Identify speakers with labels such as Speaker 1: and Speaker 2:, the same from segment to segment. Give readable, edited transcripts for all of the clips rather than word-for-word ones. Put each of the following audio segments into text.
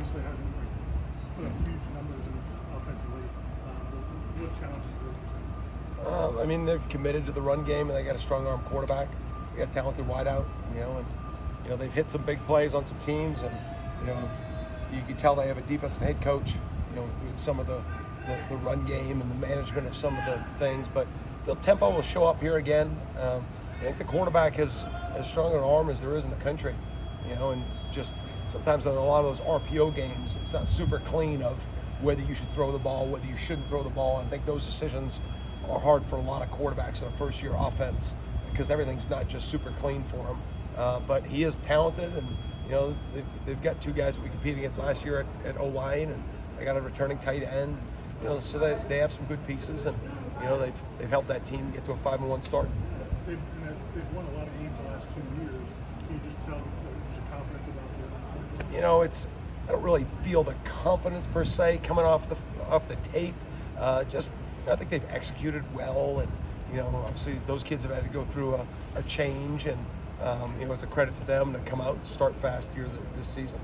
Speaker 1: obviously hasn't put up huge numbers offensively. What challenges do they present?
Speaker 2: I mean, they've committed to the run game, and they got a strong arm quarterback. They got a talented wideout, and they've hit some big plays on some teams, and you can tell they have a defensive head coach, with some of the run game and the management of some of the things. But the tempo will show up here again. I think the quarterback has as strong an arm as there is in the country, and just sometimes in a lot of those RPO games, it's not super clean of whether you should throw the ball, whether you shouldn't throw the ball. I think those decisions are hard for a lot of quarterbacks in a first-year offense because everything's not just super clean for him. But he is talented, and they've got two guys that we competed against last year at O-line, and they got a returning tight end. So they have some good pieces, and they've helped that team get to a 5-1 start.
Speaker 1: They've won a lot of games the last 2 years. Can you just tell there's a confidence about them?
Speaker 2: I don't really feel the confidence per se coming off the tape. I think they've executed well, and obviously those kids have had to go through a change, and it's a credit to them to come out and start fast here this season.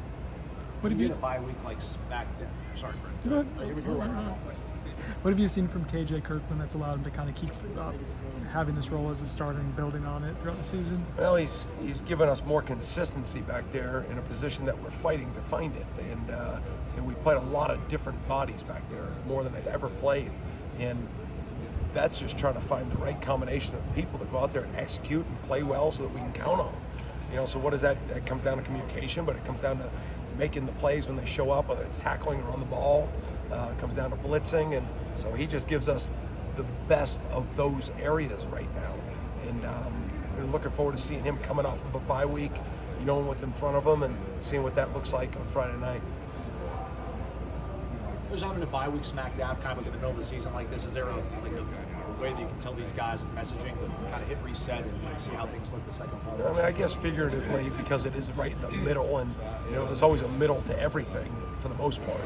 Speaker 3: What have you had a bye week like back then? Sorry, Brent.
Speaker 4: What have you seen from KJ Kirkland that's allowed him to kind of keep having this role as a starter and building on it throughout the season?
Speaker 2: Well, he's given us more consistency back there in a position that we're fighting to find it, and we played a lot of different bodies back there, more than I've ever played, and that's just trying to find the right combination of people to go out there and execute and play well so that we can count on them. So what is that? It comes down to communication, but it comes down to making the plays when they show up, whether it's tackling or on the ball. It comes down to blitzing, and so he just gives us the best of those areas right now. And we're looking forward to seeing him coming off of a bye week, knowing what's in front of him and seeing what that looks like on Friday night.
Speaker 3: There's having a bye week smack dab kind of in the middle of the season like this. Is there a way that you can tell these guys in messaging to kind of hit reset and see how things look the second part?
Speaker 2: I mean, I guess figuratively, because it is right in the middle, and there's always a middle to everything for the most part.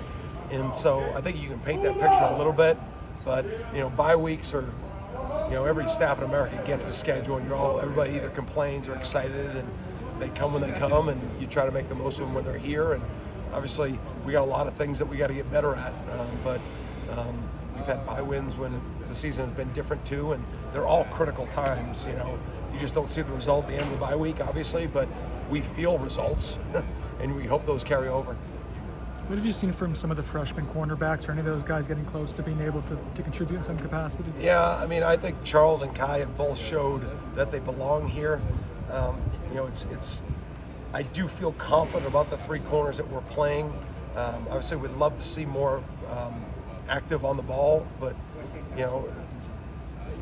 Speaker 2: And so I think you can paint that picture a little bit, but bye weeks are, every staff in America gets a schedule, and everybody either complains or excited, and they come when they come, and you try to make the most of them when they're here. And obviously, we got a lot of things that we got to get better at, but we've had bye wins when the season has been different too, and they're all critical times. You just don't see the result at the end of the bye week, obviously, but we feel results, and we hope those carry over.
Speaker 4: What have you seen from some of the freshman cornerbacks or any of those guys getting close to being able to contribute in some capacity?
Speaker 2: Yeah, I mean, I think Charles and Kai have both showed that they belong here. I do feel confident about the three corners that we're playing. Obviously, we'd love to see more active on the ball, but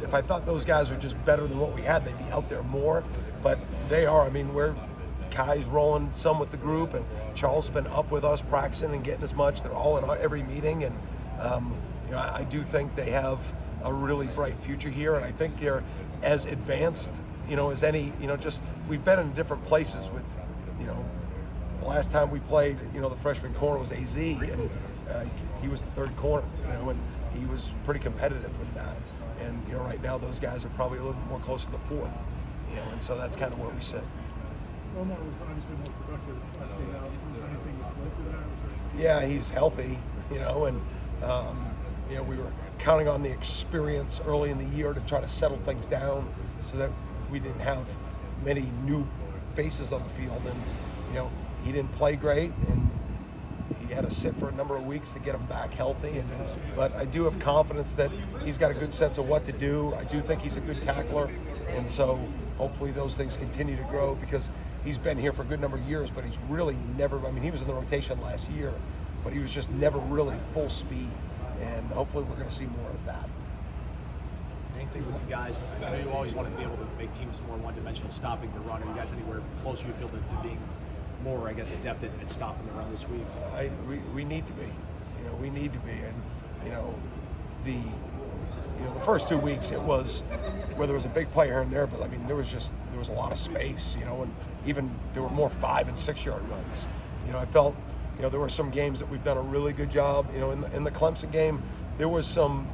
Speaker 2: if I thought those guys were just better than what we had, they'd be out there more. But they are. I mean, Kai's rolling some with the group, and Charles has been up with us practicing and getting as much. They're all in every meeting, and I do think they have a really bright future here, and I think they're as advanced as any. Just we've been in different places with the last time we played, the freshman corner was AZ, and he was the third corner, and he was pretty competitive with that. And right now those guys are probably a little bit more close to the fourth, and so that's kind of where we sit.
Speaker 1: Omar was obviously more productive last game out. Was there anything that led to that?
Speaker 2: Yeah, he's healthy, and we were counting on the experience early in the year to try to settle things down so that we didn't have many new faces on the field, and he didn't play great, and he had to sit for a number of weeks to get him back healthy. But I do have confidence that he's got a good sense of what to do. I do think he's a good tackler, and so hopefully those things continue to grow, because he's been here for a good number of years, but he's really never, he was in the rotation last year, but he was just never really full speed, and hopefully we're going to see more of that.
Speaker 3: Anything with you guys? I know you always want to be able to make teams more one-dimensional, stopping the run. Are you guys anywhere closer, you feel, to being more, adept at stopping the run this week?
Speaker 2: We need to be. We need to be. And, the first 2 weeks, it was, where there was a big play here and there, but there was a lot of space, and even there were more 5 and 6 yard runs. I felt, there were some games that we've done a really good job. In the Clemson game, there were some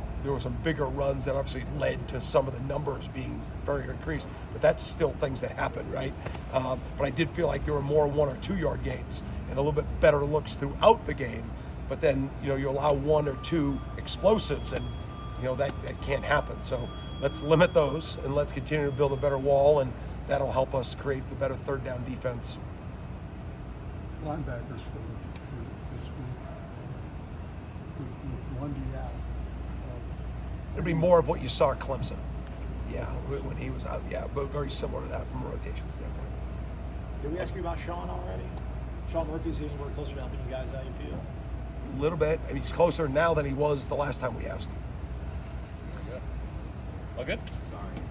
Speaker 2: bigger runs that obviously led to some of the numbers being very increased, but that's still things that happen, right? But I did feel like there were more 1 or 2 yard gains, and a little bit better looks throughout the game. But then, you allow 1 or 2 explosives, and that can't happen. So let's limit those, and let's continue to build a better wall, and that'll help us create the better third down defense.
Speaker 5: Linebackers for this week with Lundy out.
Speaker 2: It'll be more of what you saw at Clemson. Yeah, when he was out. Yeah, but very similar to that from a rotation standpoint.
Speaker 3: Did we ask you about Sean already? Sean Murphy's getting more closer to helping you guys out, you feel?
Speaker 2: A little bit. I mean, he's closer now than he was the last time we asked.
Speaker 6: All good?
Speaker 3: Sorry.